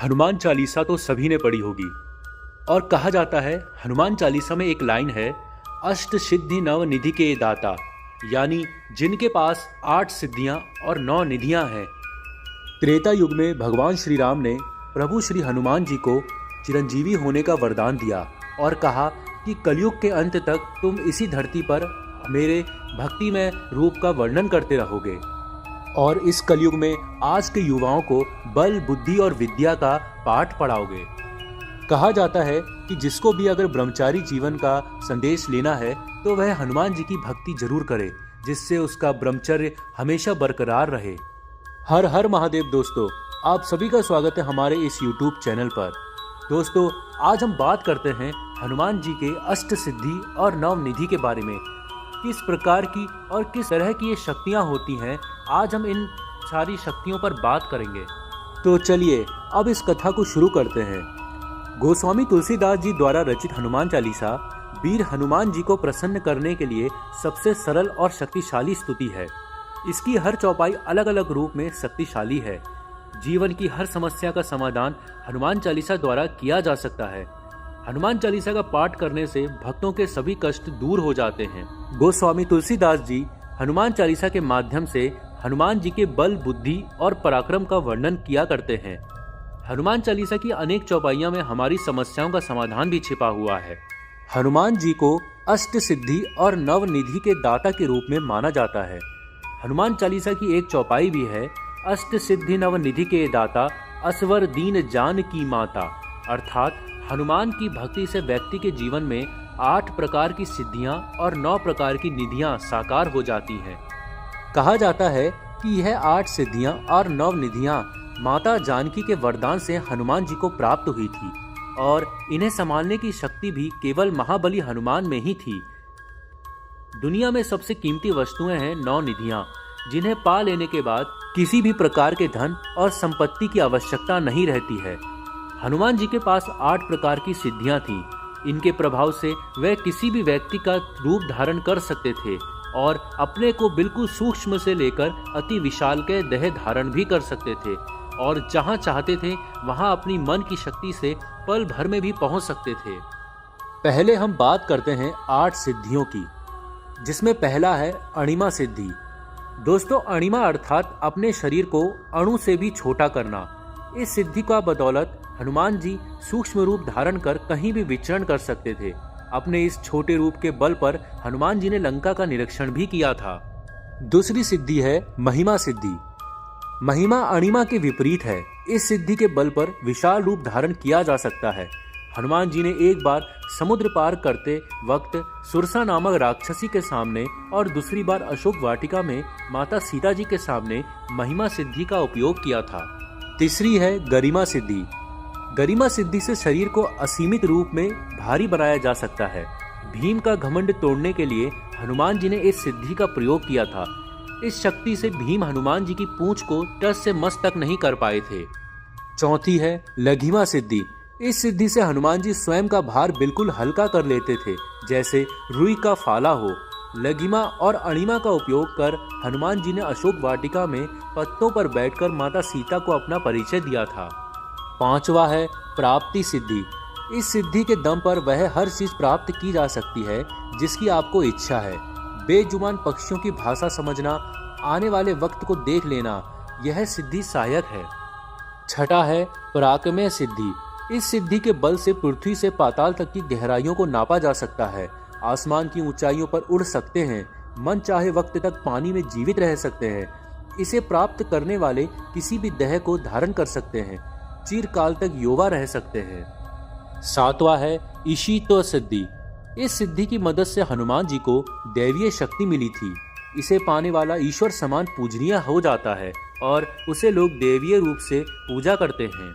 हनुमान चालीसा तो सभी ने पढ़ी होगी और कहा जाता है हनुमान चालीसा में एक लाइन है, अष्ट सिद्धि नव निधि के दाता, यानी जिनके पास 8 सिद्धियां और 9 निधियां हैं। त्रेता युग में भगवान श्री राम ने प्रभु श्री हनुमान जी को चिरंजीवी होने का वरदान दिया और कहा कि कलयुग के अंत तक तुम इसी धरती पर मेरे भक्तिमय रूप का वर्णन करते रहोगे और इस कलयुग में आज के युवाओं को बल, बुद्धि और विद्या का पाठ पढ़ाओगे। कहा जाता है कि जिसको भी अगर ब्रह्मचारी जीवन का संदेश लेना है तो वह हनुमान जी की भक्ति जरूर करे, जिससे उसका ब्रह्मचर्य हमेशा बरकरार रहे। हर हर महादेव। दोस्तों, आप सभी का स्वागत है हमारे इस YouTube चैनल पर। दोस्तों, आज हम बात करते हैं हनुमान जी के अष्ट सिद्धि और नव निधि के बारे में। किस प्रकार की और किस तरह की ये शक्तियाँ होती हैं, आज हम इन सारी शक्तियों पर बात करेंगे। तो चलिए अब इस कथा को शुरू करते हैं। गोस्वामी तुलसीदास जी द्वारा रचित हनुमान चालीसा वीर हनुमान जी को प्रसन्न करने के लिए सबसे सरल और शक्तिशाली स्तुति है। इसकी हर चौपाई अलग अलग रूप में शक्तिशाली है। जीवन की हर समस्या का समाधान हनुमान चालीसा द्वारा किया जा सकता है। हनुमान चालीसा का पाठ करने से भक्तों के सभी कष्ट दूर हो जाते हैं। गोस्वामी तुलसीदास जी हनुमान चालीसा के माध्यम से हनुमान जी के बल, बुद्धि और पराक्रम का वर्णन किया करते हैं। हनुमान चालीसा की अनेक चौपाइयों में हमारी समस्याओं का समाधान भी छिपा हुआ है। हनुमान जी को अष्ट सिद्धि और नव निधि के दाता के रूप में माना जाता है। हनुमान चालीसा की एक चौपाई भी है, अष्ट सिद्धि नव निधि के दाता, असवर दीन जान की माता। अर्थात हनुमान की भक्ति से व्यक्ति के जीवन में 8 प्रकार की सिद्धियां और 9 प्रकार की निधियां साकार हो जाती हैं। कहा जाता है कि यह 8 सिद्धियां और 9 निधियां माता जानकी के वरदान से हनुमान जी को प्राप्त हुई थी और इन्हें संभालने की शक्ति भी केवल महाबली हनुमान में ही थी। दुनिया में सबसे कीमती वस्तुएं हैं 9 निधियां, जिन्हें पा लेने के बाद किसी भी प्रकार के धन और संपत्ति की आवश्यकता नहीं रहती है। हनुमान जी के पास 8 प्रकार की सिद्धियां थीं। इनके प्रभाव से वे किसी भी व्यक्ति का रूप धारण कर सकते थे और अपने को बिल्कुल सूक्ष्म से लेकर अति विशाल के देह धारण भी कर सकते थे और जहां चाहते थे वहां अपनी मन की शक्ति से पल भर में भी पहुंच सकते थे। पहले हम बात करते हैं 8 सिद्धियों की, जिसमें पहला है अणिमा सिद्धि। दोस्तों, अणिमा अर्थात अपने शरीर को अणु से भी छोटा करना। इस सिद्धि का बदौलत हनुमान जी सूक्ष्म रूप धारण कर कहीं भी विचरण कर सकते थे। अपने इस छोटे रूप के बल पर हनुमान जी ने लंका का निरीक्षण भी किया था। दूसरी सिद्धि है महिमा सिद्धि। महिमा अणिमा के विपरीत है। इस सिद्धि के बल पर विशाल रूप धारण किया जा सकता है। हनुमान जी ने एक बार समुद्र पार करते वक्त सुरसा नामक राक्षसी के सामने और दूसरी बार अशोक वाटिका में माता सीता जी के सामने महिमा सिद्धि का उपयोग किया था। तीसरी है गरिमा सिद्धि। गरिमा सिद्धि से शरीर को असीमित रूप में भारी बनाया जा सकता है। भीम का घमंड तोड़ने के लिए हनुमान जी ने इस सिद्धि का प्रयोग किया था। इस शक्ति से भीम हनुमान जी की पूंछ को टस से मस तक नहीं कर पाए थे। चौथी है लघिमा सिद्धि। इस सिद्धि से हनुमान जी स्वयं का भार बिल्कुल हल्का कर लेते थे, जैसे रुई का फाला हो। लघिमा और अणिमा का उपयोग कर हनुमान जी ने अशोक वाटिका में पत्तों पर बैठकर माता सीता को अपना परिचय दिया था। पांचवा है प्राप्ति सिद्धि। इस सिद्धि के दम पर वह हर चीज प्राप्त की जा सकती है जिसकी आपको इच्छा है। बेजुबान पक्षियों की भाषा समझना, आने वाले वक्त को देख लेना, यह सिद्धि सहायक है। छठा है पराक्रमय सिद्धि। इस सिद्धि के बल से पृथ्वी से पाताल तक की गहराइयों को नापा जा सकता है। आसमान की ऊंचाइयों पर उड़ सकते हैं। मन चाहे वक्त तक पानी में जीवित रह सकते हैं। इसे प्राप्त करने वाले किसी भी देह को धारण कर सकते हैं। चिरकाल तक युवा रह सकते हैं। सातवां है ईशित्व सिद्धि। इस सिद्धि की मदद से हनुमान जी को दैवीय शक्ति मिली थी। इसे पाने वाला ईश्वर समान पूजनीय हो जाता है और उसे लोग देवीय रूप से पूजा करते हैं।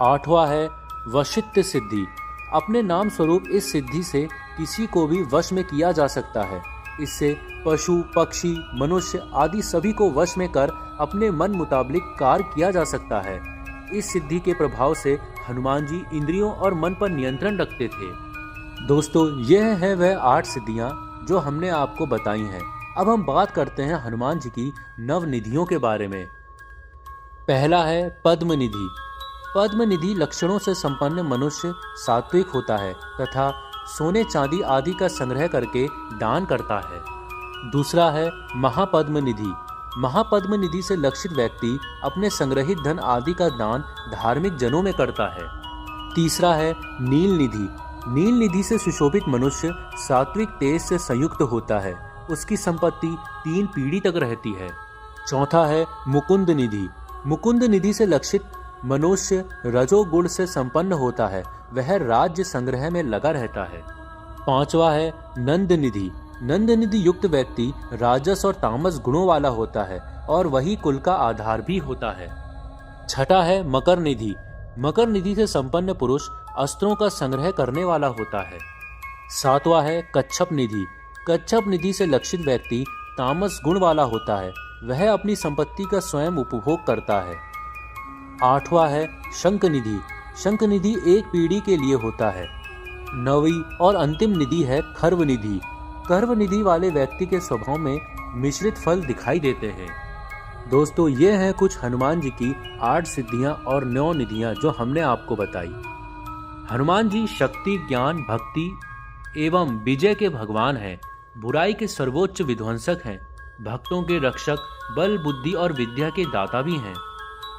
आठवां है वशित्व सिद्धि। अपने नाम स्वरूप इस सिद्धि से किसी को भी वश में किया जा सकता है। इससे पशु, पक्षी, मनुष्य आदि सभी को वश में कर अपने मन मुताबिक कार्य किया जा सकता है। इस सिद्धि के प्रभाव से हनुमान जी इंद्रियों और मन पर नियंत्रण रखते थे। दोस्तों, यह है वह 8 सिद्धियां जो हमने आपको बताई हैं। अब हम बात करते हैं हनुमान जी की नव निधियों के बारे में। पहला है पद्म निधि। पद्मनिधि लक्षणों से संपन्न मनुष्य सात्विक होता है तथा सोने चांदी आदि का संग्रह करके दान करता है। दूसरा है महापद्मनिधि। महापद्मनिधि से लक्षित व्यक्ति अपने संग्रहित धन आदि का दान धार्मिक जनों में करता है। तीसरा है नीलनिधि। नीलनिधि से सुशोभित मनुष्य सात्विक तेज से संयुक्त होता है। उसकी संपत्ति 3 पीढ़ी तक रहती है। चौथा है मुकुंद निधि। मुकुंद निधि से लक्षित मनुष्य रजोगुण से संपन्न होता है। वह राज्य संग्रह में लगा रहता है। पांचवा है नंद निधि। नंद निधि युक्त व्यक्ति राजस और तामस गुणों वाला होता है और वही कुल का आधार भी होता है। छठा है मकर निधि। मकर निधि से संपन्न पुरुष अस्त्रों का संग्रह करने वाला होता है। सातवां है कच्छप निधि। कच्छप निधि से लक्षित व्यक्ति तामस गुण वाला होता है। वह अपनी संपत्ति का स्वयं उपभोग करता है। आठवां है शंख निधि। शंख निधि 1 पीढ़ी के लिए होता है। 9वीं और अंतिम निधि है खर्व निधि। खर्व निधि वाले व्यक्ति के स्वभाव में मिश्रित फल दिखाई देते हैं। दोस्तों, ये हैं कुछ हनुमान जी की 8 सिद्धियां और 9 निधियां जो हमने आपको बताई। हनुमान जी शक्ति, ज्ञान, भक्ति एवं विजय के भगवान हैं। बुराई के सर्वोच्च विध्वंसक हैं। भक्तों के रक्षक, बल, बुद्धि और विद्या के दाता भी हैं।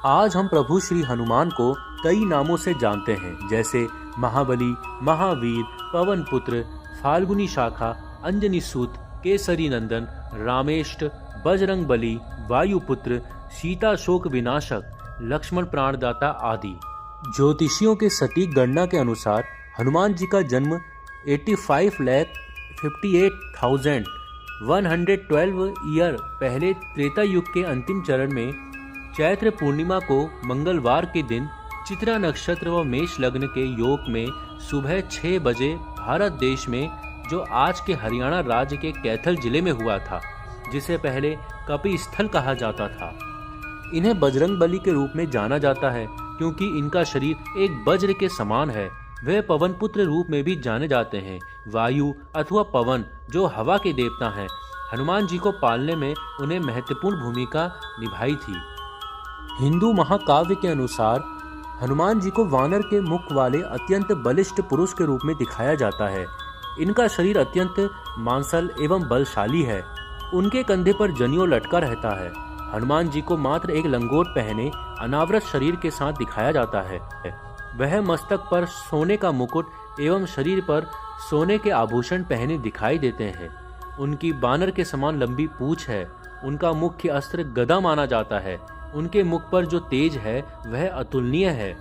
आज हम प्रभु श्री हनुमान को कई नामों से जानते हैं, जैसे महाबली, महावीर, पवन पुत्र, फाल्गुनी शाखा, अंजनी सूत, केसरी नंदन, रामेष्ट, बजरंग बली, वायुपुत्र, सीता शोक विनाशक, लक्ष्मण प्राणदाता आदि। ज्योतिषियों के सटीक गणना के अनुसार हनुमान जी का जन्म 85,58,112 ईयर पहले त्रेता युग के अंतिम चरण में चैत्र पूर्णिमा को मंगलवार के दिन चित्रा नक्षत्र व मेष लग्न के योग में सुबह 6 बजे भारत देश में, जो आज के हरियाणा राज्य के कैथल जिले में हुआ था, जिसे पहले कपि स्थल कहा जाता था। इन्हें बजरंग बली के रूप में जाना जाता है क्योंकि इनका शरीर एक वज्र के समान है। वे पवन पुत्र रूप में भी जाने जाते हैं। वायु अथवा पवन जो हवा के देवता हैं, हनुमान जी को पालने में उन्हें महत्वपूर्ण भूमिका निभाई थी। हिंदू महाकाव्य के अनुसार हनुमान जी को वानर के मुख वाले अत्यंत बलिष्ठ पुरुष के रूप में दिखाया जाता है। इनका शरीर अत्यंत मांसल एवं बलशाली है। उनके कंधे पर जनेऊ लटका रहता है। हनुमान जी को मात्र एक लंगोट पहने अनावृत शरीर के साथ दिखाया जाता है। वह मस्तक पर सोने का मुकुट एवं शरीर पर सोने के आभूषण पहने दिखाई देते हैं। उनकी बानर के समान लंबी पूंछ है। उनका मुख्य अस्त्र गदा माना जाता है। उनके मुख पर जो तेज है वह अतुलनीय है।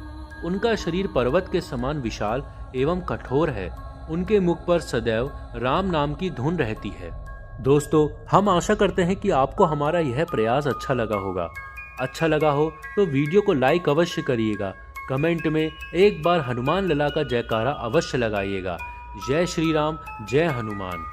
उनका शरीर पर्वत के समान विशाल एवं कठोर है। उनके मुख पर सदैव राम नाम की धुन रहती है। दोस्तों, हम आशा करते हैं कि आपको हमारा यह प्रयास अच्छा लगा होगा। अच्छा लगा हो तो वीडियो को लाइक अवश्य करिएगा। कमेंट में एक बार हनुमान लला का जयकारा अवश्य लगाइएगा। जय श्री राम, जय हनुमान।